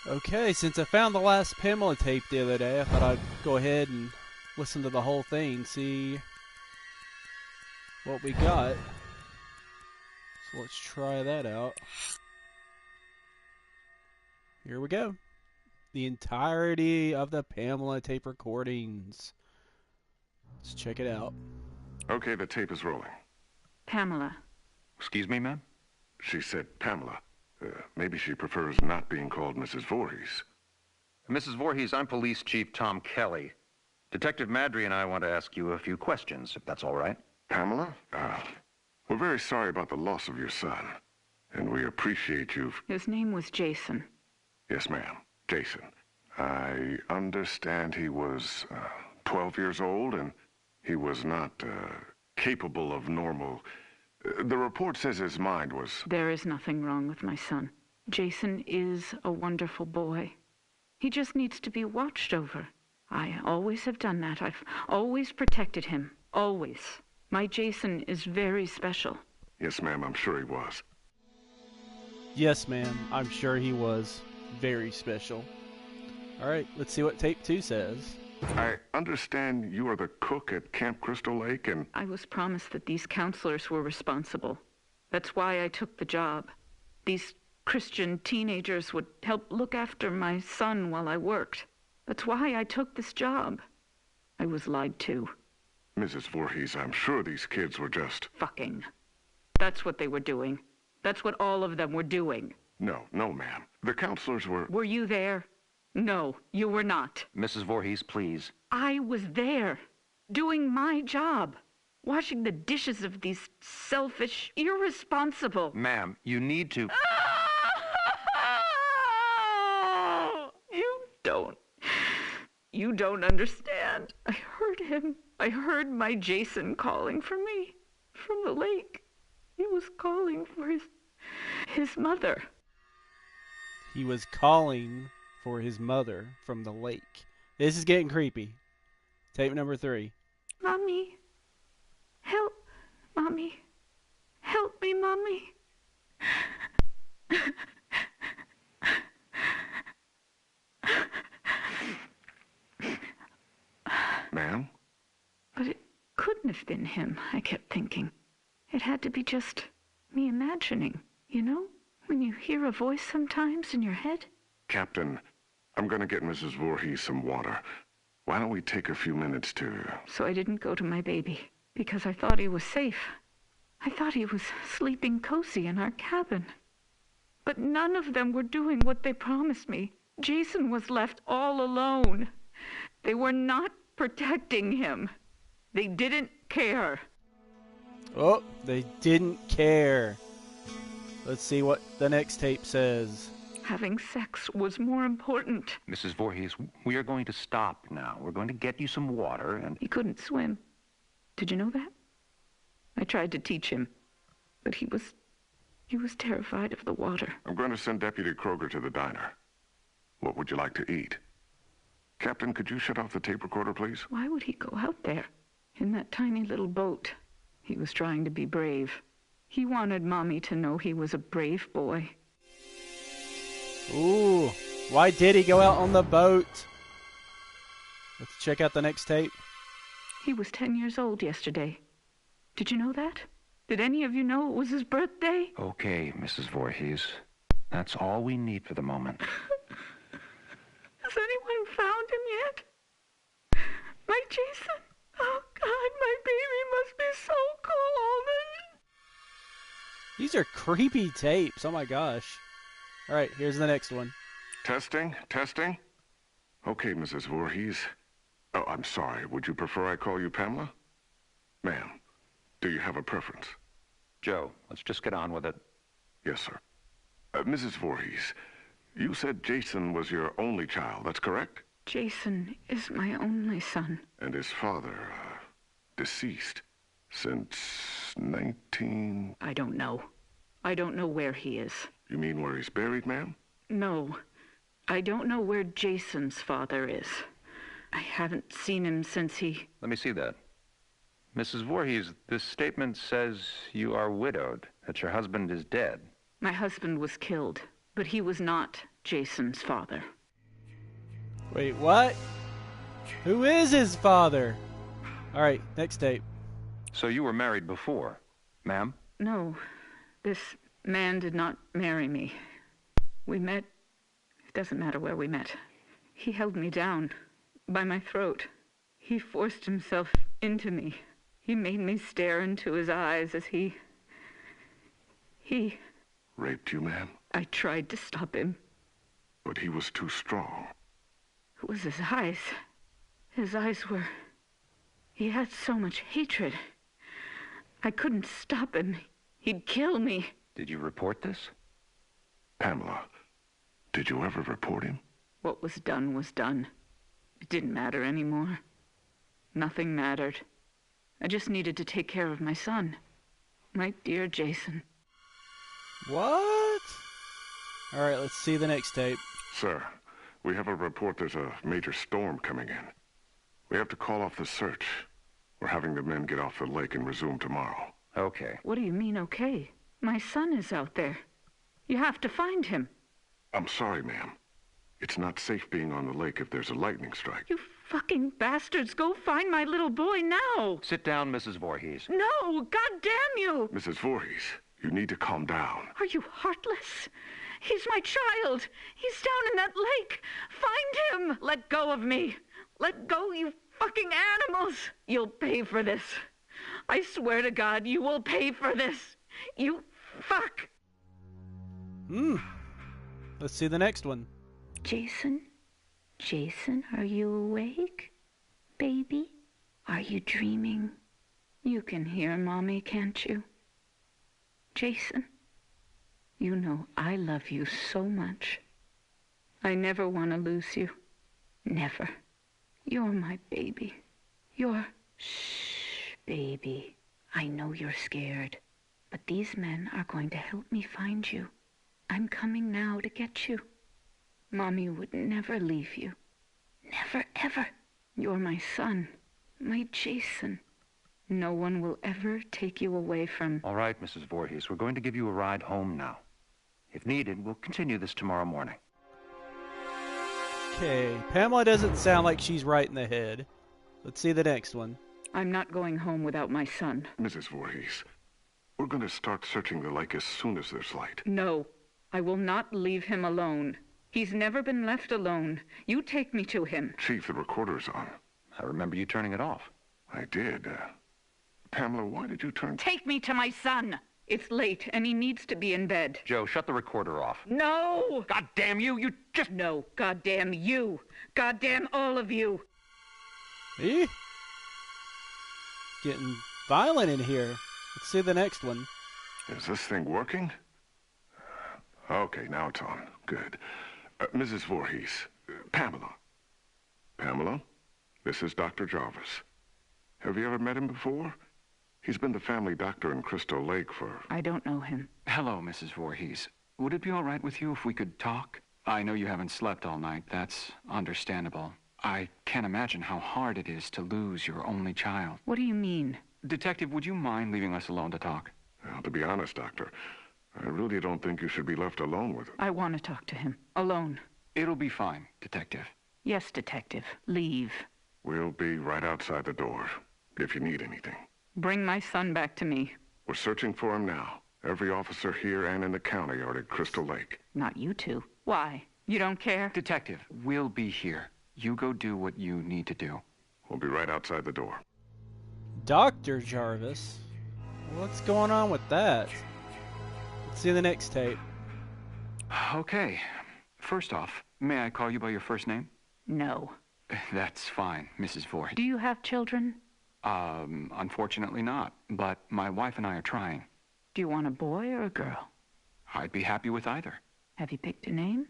Okay, since I found the last Pamela tape the other day, I thought I'd go ahead and listen to the whole thing, see what we got. So let's try that out. Here we go. The entirety of the Pamela tape recordings. Let's check it out. Okay, the tape is rolling. Pamela. Excuse me, ma'am? She said Pamela. Maybe she prefers not being called Mrs. Voorhees. Mrs. Voorhees, I'm Police Chief Tom Kelly. Detective Madry and I want to ask you a few questions, if that's all right. Pamela, we're very sorry about the loss of your son, and we appreciate you. His name was Jason. Yes, ma'am. Jason. I understand he was 12 years old, and he was not capable of normal. The report says his mind was... There is nothing wrong with my son. Jason is a wonderful boy. He just needs to be watched over. I always have done that. I've always protected him. Always. My Jason is very special. Yes, ma'am, I'm sure he was. Yes, ma'am, I'm sure he was very special. Alright, let's see what tape 2 says. I understand you are the cook at Camp Crystal Lake, and... I was promised that these counselors were responsible. That's why I took the job. These Christian teenagers would help look after my son while I worked. That's why I took this job. I was lied to. Mrs. Voorhees, I'm sure these kids were just... Fucking. That's what they were doing. That's what all of them were doing. No, ma'am. The counselors were... Were you there? No, you were not. Mrs. Voorhees, please. I was there, doing my job, washing the dishes of these selfish, irresponsible... Ma'am, you need to... You don't understand. I heard him. I heard my Jason calling for me from the lake. He was calling for his mother. He was calling for his mother from the lake. This is getting creepy. Tape number 3. Mommy. Help. Mommy. Help me, Mommy. Ma'am? But it couldn't have been him, I kept thinking. It had to be just me imagining, you know? When you hear a voice sometimes in your head. Captain, I'm going to get Mrs. Voorhees some water. Why don't we take a few minutes to... So I didn't go to my baby, because I thought he was safe. I thought he was sleeping cozy in our cabin. But none of them were doing what they promised me. Jason was left all alone. They were not protecting him. They didn't care. Oh, they didn't care. Let's see what the next tape says. Having sex was more important. Mrs. Voorhees, we are going to stop now. We're going to get you some water and... He couldn't swim. Did you know that? I tried to teach him, but he was terrified of the water. I'm going to send Deputy Kroger to the diner. What would you like to eat? Captain, could you shut off the tape recorder, please? Why would he go out there in that tiny little boat? He was trying to be brave. He wanted Mommy to know he was a brave boy. Ooh, why did he go out on the boat? Let's check out the next tape. He was 10 years old yesterday. Did you know that? Did any of you know it was his birthday? Okay, Mrs. Voorhees. That's all we need for the moment. Has anyone found him yet? My Jason? Oh, God, my baby must be so cold. These are creepy tapes. Oh, my gosh. All right, here's the next one. Testing? Okay, Mrs. Voorhees. Oh, I'm sorry. Would you prefer I call you Pamela? Ma'am, do you have a preference? Joe, let's just get on with it. Yes, sir. Mrs. Voorhees, you said Jason was your only child, that's correct? Jason is my only son. And his father, deceased since 19... I don't know. I don't know where he is. You mean where he's buried, ma'am? No. I don't know where Jason's father is. I haven't seen him since he... Let me see that. Mrs. Voorhees, this statement says you are widowed, that your husband is dead. My husband was killed, but he was not Jason's father. Wait, what? Who is his father? Alright, next tape. So you were married before, ma'am? No, this man did not marry me. We met. It doesn't matter where we met. He held me down by my throat. He forced himself into me. He made me stare into his eyes as he... Raped you, ma'am? I tried to stop him. But he was too strong. It was his eyes. His eyes were... He had so much hatred. I couldn't stop him. He'd kill me. Did you report this? Pamela, did you ever report him? What was done was done. It didn't matter anymore. Nothing mattered. I just needed to take care of my son. My dear Jason. What? Alright, let's see the next tape. Sir, we have a report there's a major storm coming in. We have to call off the search. We're having the men get off the lake and resume tomorrow. Okay. What do you mean, okay? My son is out there. You have to find him. I'm sorry, ma'am. It's not safe being on the lake if there's a lightning strike. You fucking bastards, go find my little boy now. Sit down, Mrs. Voorhees. No, God damn you. Mrs. Voorhees, you need to calm down. Are you heartless? He's my child. He's down in that lake. Find him. Let go of me. Let go, you fucking animals. You'll pay for this. I swear to God, you will pay for this. You fuck. Let's see the next one. Jason? Jason, are you awake? Baby? Are you dreaming? You can hear Mommy, can't you? Jason? You know I love you so much. I never want to lose you. Never. You're my baby. Shh, baby. I know you're scared, but these men are going to help me find you. I'm coming now to get you. Mommy would never leave you. Never, ever. You're my son, my Jason. No one will ever take you away from... All right, Mrs. Voorhees, we're going to give you a ride home now. If needed, we'll continue this tomorrow morning. Okay, Pamela doesn't sound like she's right in the head. Let's see the next one. I'm not going home without my son. Mrs. Voorhees, we're going to start searching the lake as soon as there's light. No, I will not leave him alone. He's never been left alone. You take me to him. Chief, the recorder's on. I remember you turning it off. I did. Pamela, why did you turn... Take me to my son. It's late, and he needs to be in bed. Joe, shut the recorder off. No! God damn you! You just... No, goddamn you. Goddamn all of you. Eh? Getting violent in here. Let's see the next one. Is this thing working? Okay, now it's on. Good. Mrs. Voorhees, Pamela. Pamela, this is Dr. Jarvis. Have you ever met him before? He's been the family doctor in Crystal Lake for... I don't know him. Hello, Mrs. Voorhees. Would it be all right with you if we could talk? I know you haven't slept all night. That's understandable. I can't imagine how hard it is to lose your only child. What do you mean? Detective, would you mind leaving us alone to talk? Well, to be honest, Doctor, I really don't think you should be left alone with him. I want to talk to him. Alone. It'll be fine, Detective. Yes, Detective. Leave. We'll be right outside the door, if you need anything. Bring my son back to me. We're searching for him now. Every officer here and in the county are at Crystal Lake. Not you two. Why? You don't care? Detective, we'll be here. You go do what you need to do. We'll be right outside the door. Dr. Jarvis? What's going on with that? Let's see the next tape. Okay. First off, may I call you by your first name? No. That's fine, Mrs. Voorhees. Do you have children? Unfortunately not, but my wife and I are trying. Do you want a boy or a girl? I'd be happy with either. Have you picked a name?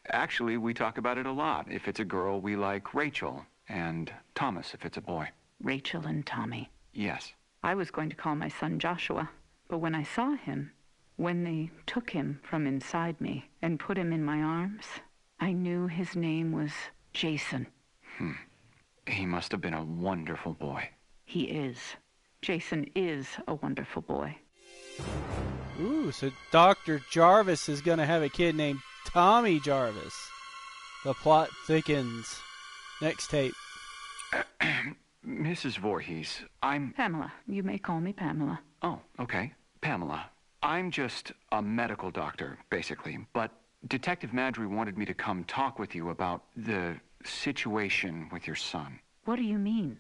Actually, we talk about it a lot. If it's a girl, we like Rachel, and Thomas if it's a boy. Rachel and Tommy. Yes. I was going to call my son Joshua, but when I saw him, when they took him from inside me and put him in my arms, I knew his name was Jason. He must have been a wonderful boy. He is. Jason is a wonderful boy. Ooh, so Dr. Jarvis is going to have a kid named Tommy Jarvis. The plot thickens. Next tape. Mrs. Voorhees, I'm... Pamela. You may call me Pamela. Oh, okay. Pamela. I'm just a medical doctor, basically. But Detective Madry wanted me to come talk with you about the situation with your son. What do you mean?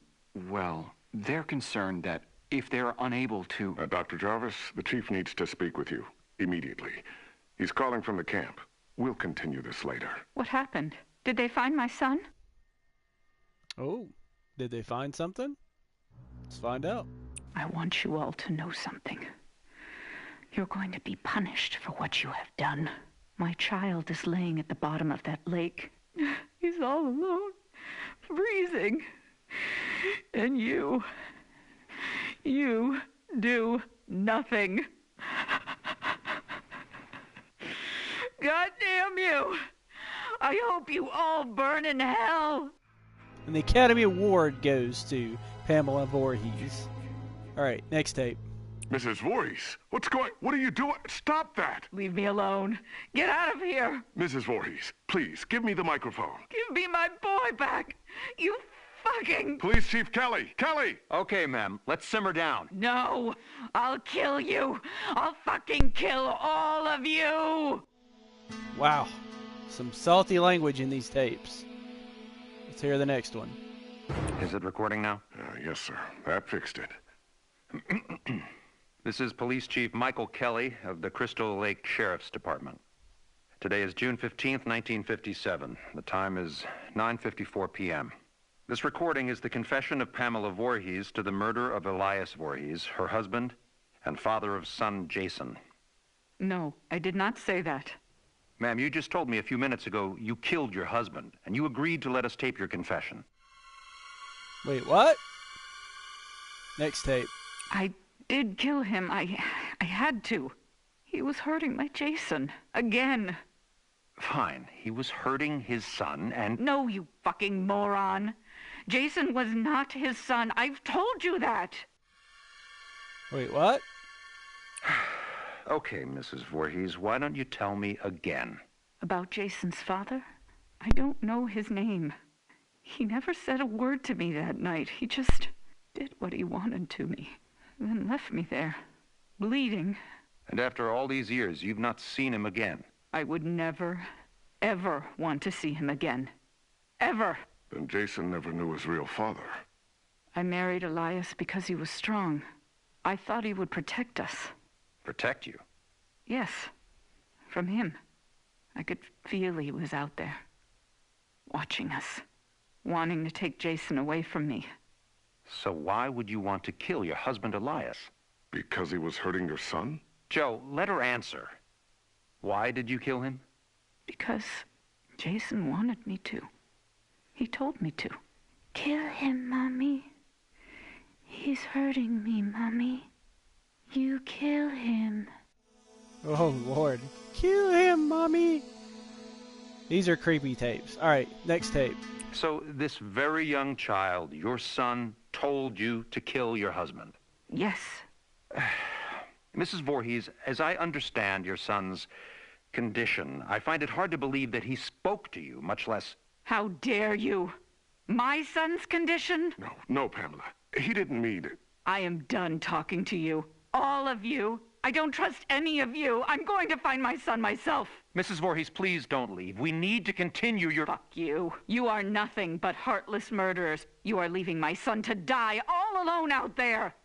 Well, they're concerned that if they're unable to... Dr. Jarvis, the chief needs to speak with you immediately. He's calling from the camp. We'll continue this later. What happened? Did they find my son? Oh, did they find something? Let's find out. I want you all to know something. You're going to be punished for what you have done. My child is laying at the bottom of that lake. He's all alone, freezing. And you do nothing. God damn you! I hope you all burn in hell! And the Academy Award goes to Pamela Voorhees. Alright, next tape. Mrs. Voorhees, what are you doing? Stop that! Leave me alone. Get out of here! Mrs. Voorhees, please, give me the microphone. Give me my boy back! You fucking... Police Chief Kelly! Kelly! Okay, ma'am. Let's simmer down. No! I'll kill you! I'll fucking kill all of you! Wow. Some salty language in these tapes. Let's hear the next one. Is it recording now? Yes, sir. That fixed it. This is Police Chief Michael Kelly of the Crystal Lake Sheriff's Department. Today is June 15th, 1957. The time is 9:54 p.m. This recording is the confession of Pamela Voorhees to the murder of Elias Voorhees, her husband, and father of son Jason. No, I did not say that. Ma'am, you just told me a few minutes ago you killed your husband, and you agreed to let us tape your confession. Wait, what? Next tape. I did kill him. I had to. He was hurting my Jason. Again. Fine. He was hurting his son, and... No, you fucking moron. Jason was not his son. I've told you that. Wait, what? Okay, Mrs. Voorhees, why don't you tell me again? About Jason's father? I don't know his name. He never said a word to me that night. He just did what he wanted to me, then left me there, bleeding. And after all these years, you've not seen him again? I would never, ever want to see him again. Ever. Then Jason never knew his real father. I married Elias because he was strong. I thought he would protect us. Protect you? Yes, from him. I could feel he was out there, watching us, wanting to take Jason away from me. So why would you want to kill your husband Elias? Because he was hurting your son? Joe, let her answer. Why did you kill him? Because Jason wanted me to. He told me to. Kill him, Mommy. He's hurting me, Mommy. You kill him. Oh, Lord. Kill him, Mommy. These are creepy tapes. Alright, next tape. So this very young child, your son, told you to kill your husband? Yes. Mrs. Voorhees, as I understand your son's condition, I find it hard to believe that he spoke to you, much less... How dare you? My son's condition? No, Pamela. He didn't mean it. I am done talking to you. All of you. I don't trust any of you. I'm going to find my son myself. Mrs. Voorhees, please don't leave. We need to continue your... Fuck you. You are nothing but heartless murderers. You are leaving my son to die all alone out there.